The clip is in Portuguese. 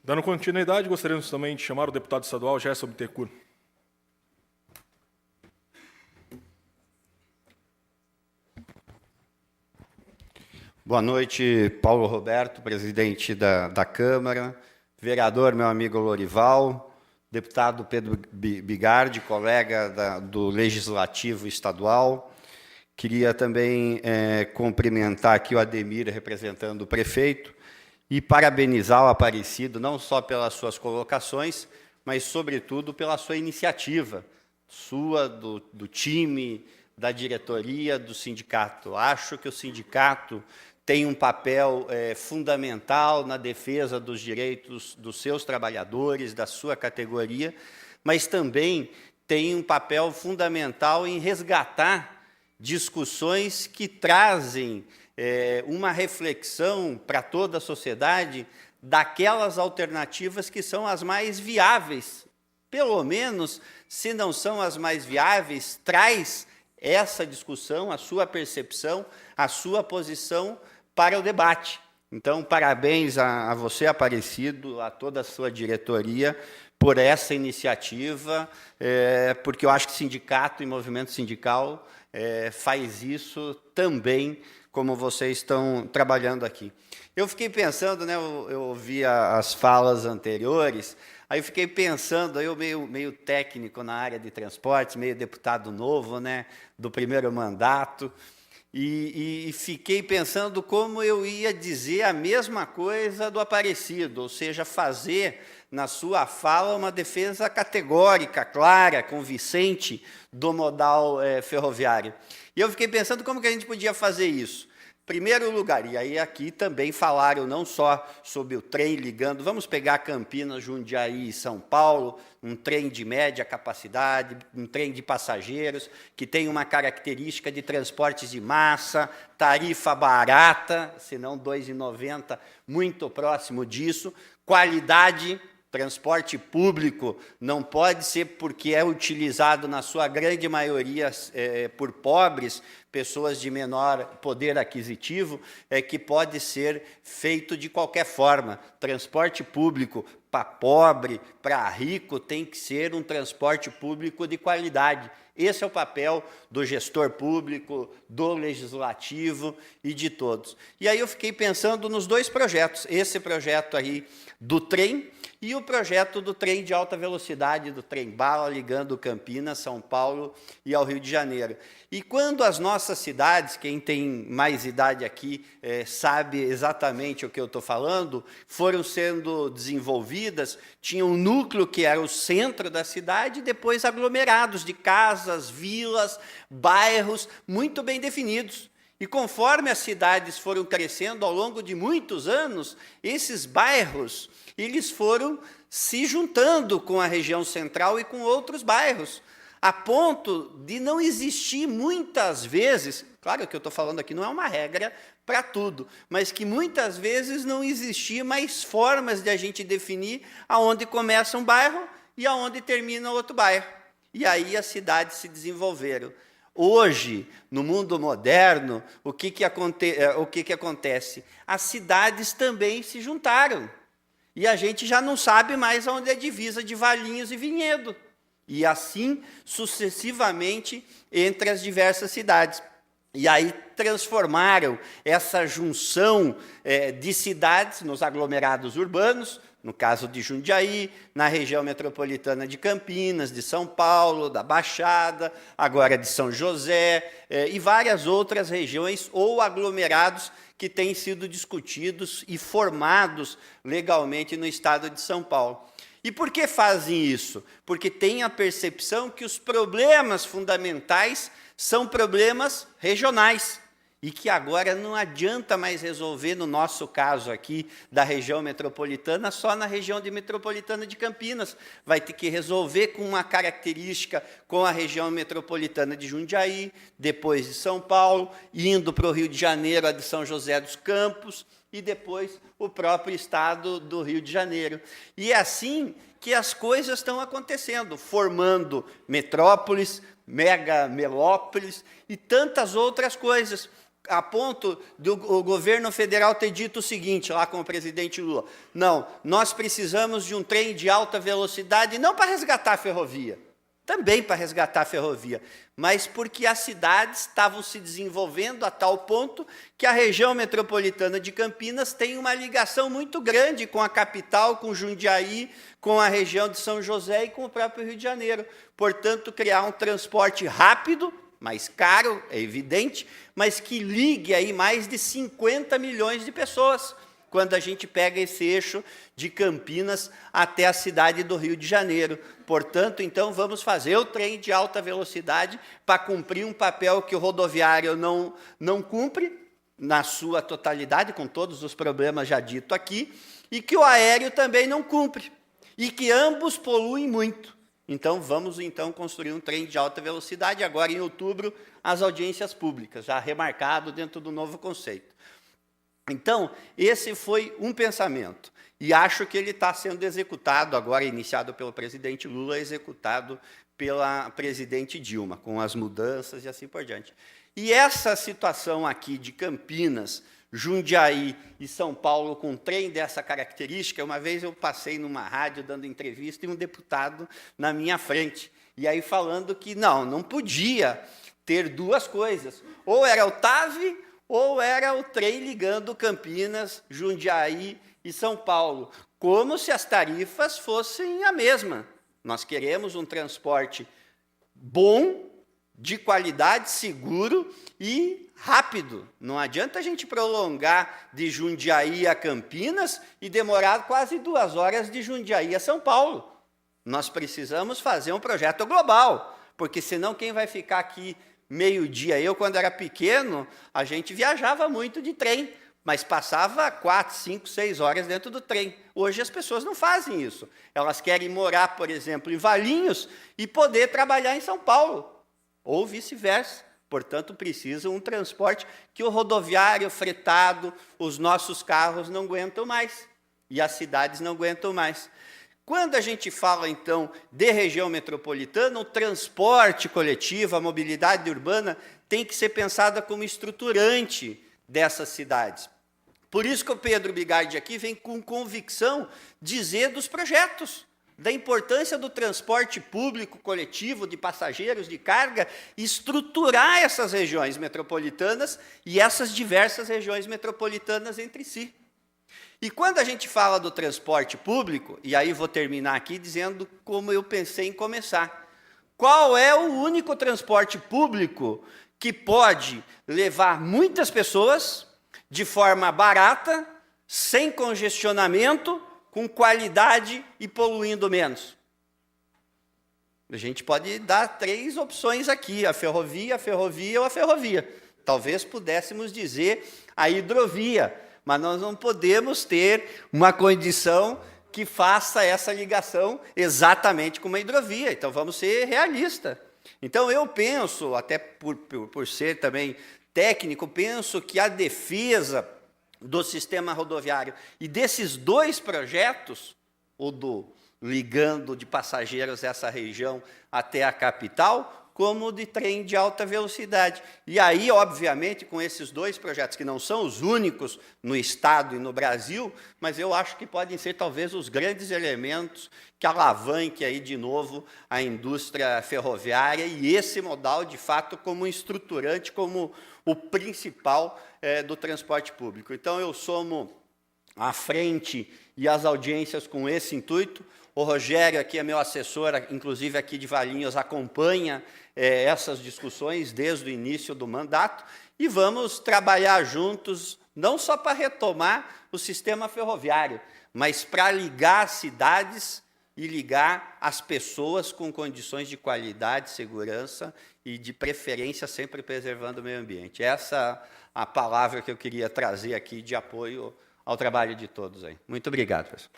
Dando continuidade, gostaríamos também de chamar o deputado estadual Gerson Bittencourt. Boa noite, Paulo Roberto, presidente da Câmara, vereador, meu amigo Lorival, deputado Pedro Bigardi, colega do Legislativo Estadual. Queria também cumprimentar aqui o Ademir, representando o prefeito, e parabenizar o Aparecido, não só pelas suas colocações, mas, sobretudo, pela sua iniciativa, sua, do time, da diretoria, do sindicato. Acho que o sindicato tem um papel fundamental na defesa dos direitos dos seus trabalhadores, da sua categoria, mas também tem um papel fundamental em resgatar discussões que trazem uma reflexão para toda a sociedade daquelas alternativas que são as mais viáveis. Pelo menos, se não são as mais viáveis, traz essa discussão, a sua percepção, a sua posição para o debate. Então, parabéns a você, Aparecido, a toda a sua diretoria, por essa iniciativa, porque eu acho que sindicato e movimento sindical faz isso também, como vocês estão trabalhando aqui. Eu fiquei pensando, né, eu ouvi as falas anteriores, aí eu fiquei pensando, eu meio técnico na área de transportes, meio deputado novo, né, do primeiro mandato, e fiquei pensando como eu ia dizer a mesma coisa do Aparecido, ou seja, fazer na sua fala uma defesa categórica, clara, convincente do modal ferroviário. E eu fiquei pensando como que a gente podia fazer isso. Em primeiro lugar, e aí aqui também falaram não só sobre o trem ligando, vamos pegar Campinas, Jundiaí e São Paulo, um trem de média capacidade, um trem de passageiros, que tem uma característica de transportes de massa, tarifa barata, se não R$ 2,90, muito próximo disso, qualidade. Transporte público não pode ser porque é utilizado, na sua grande maioria, por pobres, pessoas de menor poder aquisitivo, que pode ser feito de qualquer forma. Transporte público para pobre, para rico, tem que ser um transporte público de qualidade. Esse é o papel do gestor público, do legislativo e de todos. E aí eu fiquei pensando nos dois projetos, esse projeto aí do trem e o projeto do trem de alta velocidade, do trem-bala, ligando Campinas, São Paulo e ao Rio de Janeiro. E quando as nossas cidades, quem tem mais idade aqui sabe exatamente o que eu estou falando, foram sendo desenvolvidas, tinha um núcleo que era o centro da cidade, e depois aglomerados de casas, vilas, bairros muito bem definidos. E conforme as cidades foram crescendo ao longo de muitos anos, esses bairros eles foram se juntando com a região central e com outros bairros, a ponto de não existir muitas vezes, claro que eu estou falando aqui não é uma regra para tudo, mas que muitas vezes não existia mais formas de a gente definir aonde começa um bairro e aonde termina outro bairro. E aí as cidades se desenvolveram. Hoje, no mundo moderno, o que acontece? As cidades também se juntaram. E a gente já não sabe mais onde é a divisa de Valinhos e Vinhedo. E assim, sucessivamente, entre as diversas cidades. E aí transformaram essa junção de cidades nos aglomerados urbanos, no caso de Jundiaí, na região metropolitana de Campinas, de São Paulo, da Baixada, agora de São José, e várias outras regiões ou aglomerados que têm sido discutidos e formados legalmente no estado de São Paulo. E por que fazem isso? Porque têm a percepção que os problemas fundamentais são problemas regionais e que agora não adianta mais resolver, no nosso caso aqui, da região metropolitana, só na região metropolitana de Campinas. Vai ter que resolver com uma característica com a região metropolitana de Jundiaí, depois de São Paulo, indo para o Rio de Janeiro, a de São José dos Campos, e depois o próprio estado do Rio de Janeiro. E é assim que as coisas estão acontecendo, formando metrópoles, megamelópolis e tantas outras coisas. a ponto do o governo federal ter dito o seguinte, lá com o presidente Lula, não, nós precisamos de um trem de alta velocidade, não para resgatar a ferrovia, também para resgatar a ferrovia, mas porque as cidades estavam se desenvolvendo a tal ponto que a região metropolitana de Campinas tem uma ligação muito grande com a capital, com Jundiaí, com a região de São José e com o próprio Rio de Janeiro. Portanto, criar um transporte rápido, mais caro, é evidente, mas que ligue aí mais de 50 milhões de pessoas, quando a gente pega esse eixo de Campinas até a cidade do Rio de Janeiro. Portanto, então, vamos fazer o trem de alta velocidade para cumprir um papel que o rodoviário não cumpre, na sua totalidade, com todos os problemas já dito aqui, e que o aéreo também não cumpre, e que ambos poluem muito. Então, vamos então construir um trem de alta velocidade, agora em outubro, as audiências públicas, já remarcado dentro do novo conceito. Então, esse foi um pensamento, e acho que ele está sendo executado, agora iniciado pelo presidente Lula, executado pela presidente Dilma, com as mudanças e assim por diante. E essa situação aqui de Campinas, Jundiaí e São Paulo com um trem dessa característica, uma vez eu passei numa rádio dando entrevista e um deputado na minha frente, e aí falando que não podia ter duas coisas, ou era o TAV ou era o trem ligando Campinas, Jundiaí e São Paulo, como se as tarifas fossem a mesma. Nós queremos um transporte bom, de qualidade, seguro e rápido. Não adianta a gente prolongar de Jundiaí a Campinas e demorar quase 2 horas de Jundiaí a São Paulo. Nós precisamos fazer um projeto global, porque senão quem vai ficar aqui meio-dia? Eu, quando era pequeno, a gente viajava muito de trem, mas passava 4, 5, 6 horas dentro do trem. Hoje as pessoas não fazem isso. Elas querem morar, por exemplo, em Valinhos e poder trabalhar em São Paulo, ou vice-versa. Portanto, precisa um transporte que o rodoviário fretado, os nossos carros não aguentam mais, e as cidades não aguentam mais. Quando a gente fala, então, de região metropolitana, o transporte coletivo, a mobilidade urbana, tem que ser pensada como estruturante dessas cidades. Por isso que o Pedro Bigardi aqui vem com convicção dizer dos projetos, da importância do transporte público coletivo, de passageiros, de carga, estruturar essas regiões metropolitanas e essas diversas regiões metropolitanas entre si. E quando a gente fala do transporte público, e aí vou terminar aqui dizendo como eu pensei em começar, qual é o único transporte público que pode levar muitas pessoas de forma barata, sem congestionamento, com qualidade e poluindo menos? A gente pode dar 3 opções aqui, a ferrovia ou a ferrovia. Talvez pudéssemos dizer a hidrovia, mas nós não podemos ter uma condição que faça essa ligação exatamente como a hidrovia. Então, vamos ser realistas. Então, eu penso, até por ser também técnico, penso que a defesa do sistema rodoviário e desses 2 projetos, o do ligando de passageiros essa região até a capital, como o de trem de alta velocidade. E aí, obviamente, com esses 2 projetos, que não são os únicos no Estado e no Brasil, mas eu acho que podem ser, talvez, os grandes elementos que alavanquem aí, de novo, a indústria ferroviária e esse modal, de fato, como estruturante, como o principal do transporte público. Então, eu somo à frente e às audiências com esse intuito. O Rogério, aqui é meu assessor, inclusive aqui de Valinhos, acompanha essas discussões desde o início do mandato, e vamos trabalhar juntos, não só para retomar o sistema ferroviário, mas para ligar as cidades e ligar as pessoas com condições de qualidade, segurança e, de preferência, sempre preservando o meio ambiente. Essa é a palavra que eu queria trazer aqui de apoio ao trabalho de todos aí. Muito obrigado, pessoal.